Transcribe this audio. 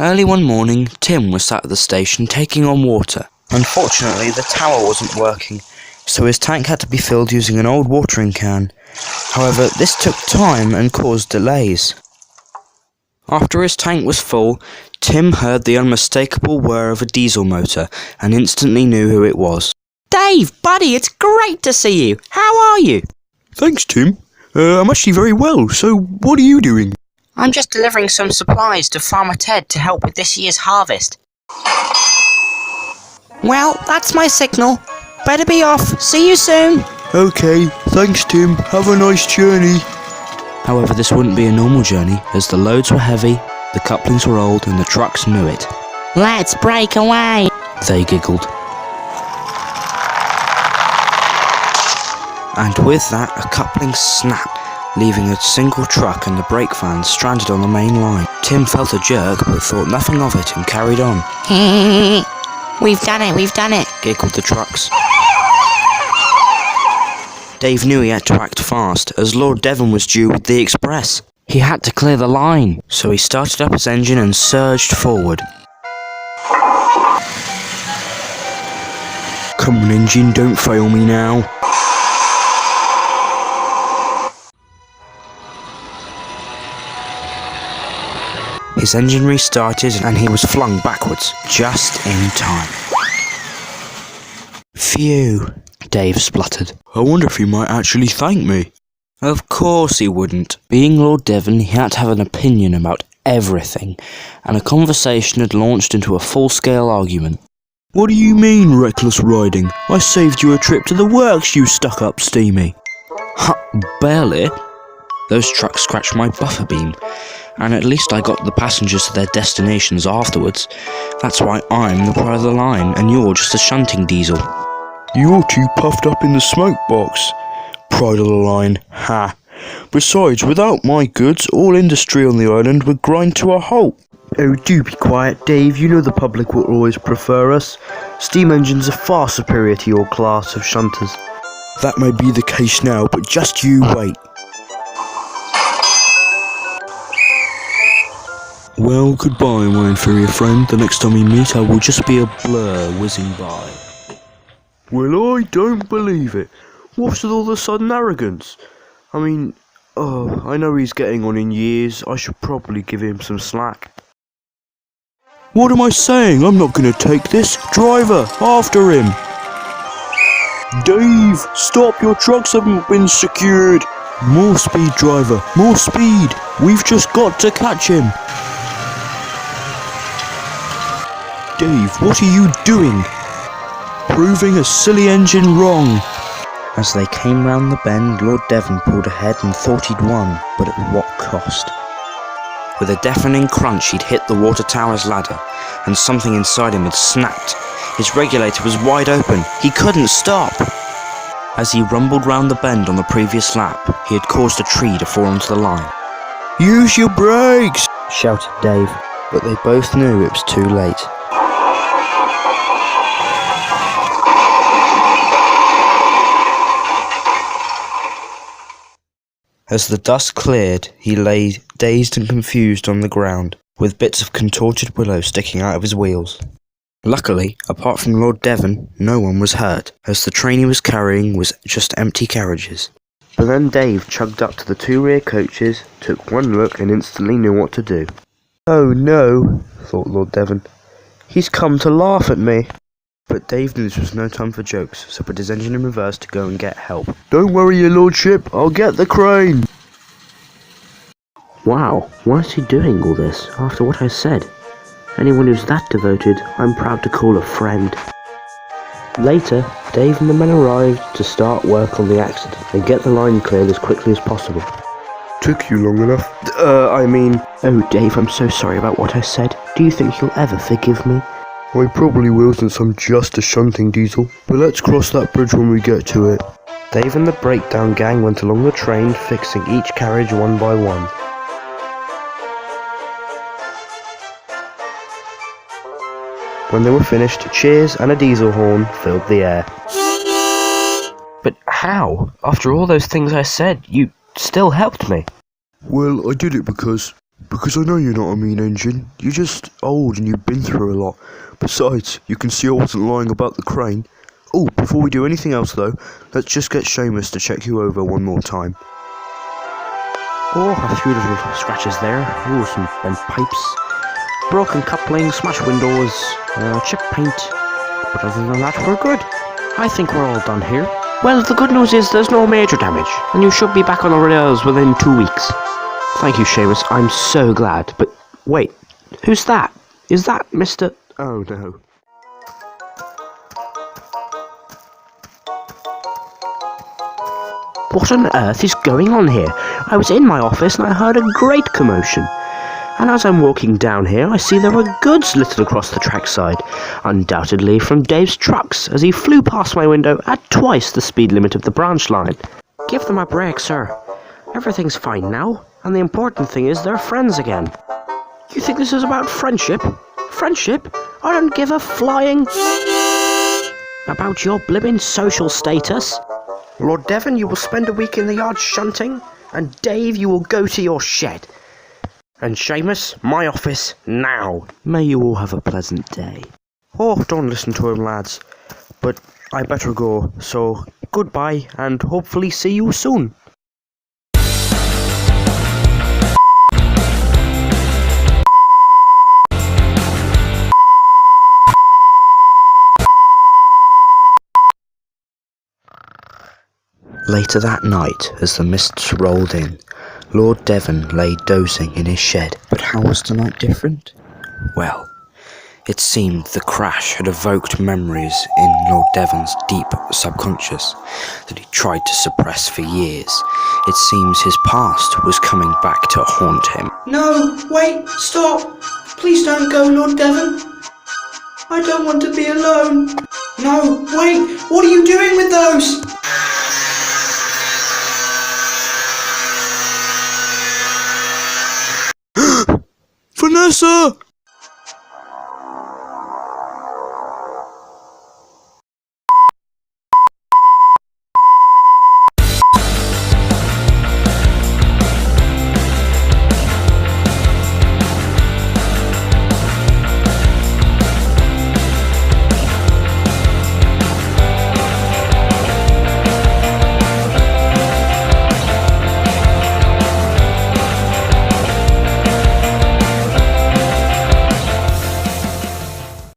Early one morning, Tim was sat at the station taking on water. Unfortunately, the tower wasn't working, so his tank had to be filled using an old watering can. However, this took time and caused delays. After his tank was full, Tim heard the unmistakable whir of a diesel motor and instantly knew who it was. Dave, buddy, it's great to see you. How are you? Thanks, Tim. I'm actually very well, so what are you doing? I'm just delivering some supplies to Farmer Ted to help with this year's harvest. Well, that's my signal. Better be off. See you soon. Okay, thanks, Tim. Have a nice journey. However, this wouldn't be a normal journey, as the loads were heavy, the couplings were old, and the trucks knew it. Let's break away, they giggled. And with that, a coupling snapped, leaving a single truck and the brake van stranded on the main line. Tim felt a jerk, but thought nothing of it and carried on. We've done it, giggled the trucks. Dave knew he had to act fast, as Lord Devon was due with the express. He had to clear the line, so he started up his engine and surged forward. Come on, engine, don't fail me now. His engine restarted and he was flung backwards, just in time. Phew, Dave spluttered. I wonder if he might actually thank me. Of course he wouldn't. Being Lord Devon, he had to have an opinion about everything, and a conversation had launched into a full-scale argument. What do you mean, reckless riding? I saved you a trip to the works, you stuck-up steamy. Barely. Those trucks scratched my buffer beam, and at least I got the passengers to their destinations afterwards. That's why I'm the pride of the line, and you're just a shunting diesel. You're too puffed up in the smoke box. Pride of the line, ha. Besides, without my goods, all industry on the island would grind to a halt. Oh, do be quiet, Dave. You know the public will always prefer us. Steam engines are far superior to your class of shunters. That may be the case now, but just you wait. Well, goodbye, my inferior friend. The next time we meet, I will just be a blur whizzing by. Well, I don't believe it. What's with all the sudden arrogance? I mean, I know he's getting on in years. I should probably give him some slack. What am I saying? I'm not going to take this. Driver, after him. Dave, stop. Your trucks haven't been secured. More speed, driver. More speed. We've just got to catch him. Dave, what are you doing? Proving a silly engine wrong. As they came round the bend, Lord Devon pulled ahead and thought he'd won, but at what cost? With a deafening crunch, he'd hit the water tower's ladder, and something inside him had snapped. His regulator was wide open. He couldn't stop. As he rumbled round the bend on the previous lap, he had caused a tree to fall onto the line. Use your brakes, shouted Dave, but they both knew it was too late. As the dust cleared, he lay dazed and confused on the ground, with bits of contorted willow sticking out of his wheels. Luckily, apart from Lord Devon, no one was hurt, as the train he was carrying was just empty carriages. But then Dave chugged up to the two rear coaches, took one look and instantly knew what to do. Oh no, thought Lord Devon. He's come to laugh at me. But Dave knew this was no time for jokes, so put his engine in reverse to go and get help. Don't worry, your lordship, I'll get the crane. Wow, why is he doing all this after what I said? Anyone who's that devoted, I'm proud to call a friend. Later, Dave and the men arrived to start work on the accident and get the line cleared as quickly as possible. Took you long enough. Oh Dave, I'm so sorry about what I said. Do you think you'll ever forgive me? I probably will, since I'm just a shunting diesel. But let's cross that bridge when we get to it. Dave and the breakdown gang went along the train, fixing each carriage one by one. When they were finished, cheers and a diesel horn filled the air. But how? After all those things I said, you still helped me. Well, I did it because Because I know you're not a mean engine. You're just old and you've been through a lot. Besides, you can see I wasn't lying about the crane. Oh, before we do anything else though, let's just get Seamus to check you over one more time. Oh, a few little scratches there. Oh, some bent pipes. Broken coupling, smashed windows, chipped paint. But other than that, we're good. I think we're all done here. Well, the good news is there's no major damage, and you should be back on the rails within 2 weeks. Thank you, Seamus. I'm so glad. But wait, who's that? Is that Mr. Oh no. What on earth is going on here? I was in my office and I heard a great commotion. And as I'm walking down here, I see there were goods littered across the trackside, undoubtedly from Dave's trucks, as he flew past my window at twice the speed limit of the branch line. Give them a break, sir. Everything's fine now, and the important thing is they're friends again. You think this is about friendship? Friendship? I don't give a flying about your blibbing social status. Lord Devon, you will spend a week in the yard shunting, and Dave, you will go to your shed. And Seamus, my office, now. May you all have a pleasant day. Oh, don't listen to him, lads. But I better go, so goodbye, and hopefully see you soon. Later that night, as the mists rolled in, Lord Devon lay dozing in his shed. But how was the night different? Well, it seemed the crash had evoked memories in Lord Devon's deep subconscious that he tried to suppress for years. It seems his past was coming back to haunt him. No, wait, stop! Please don't go, Lord Devon. I don't want to be alone. No, wait, what are you doing with those? Vanessa!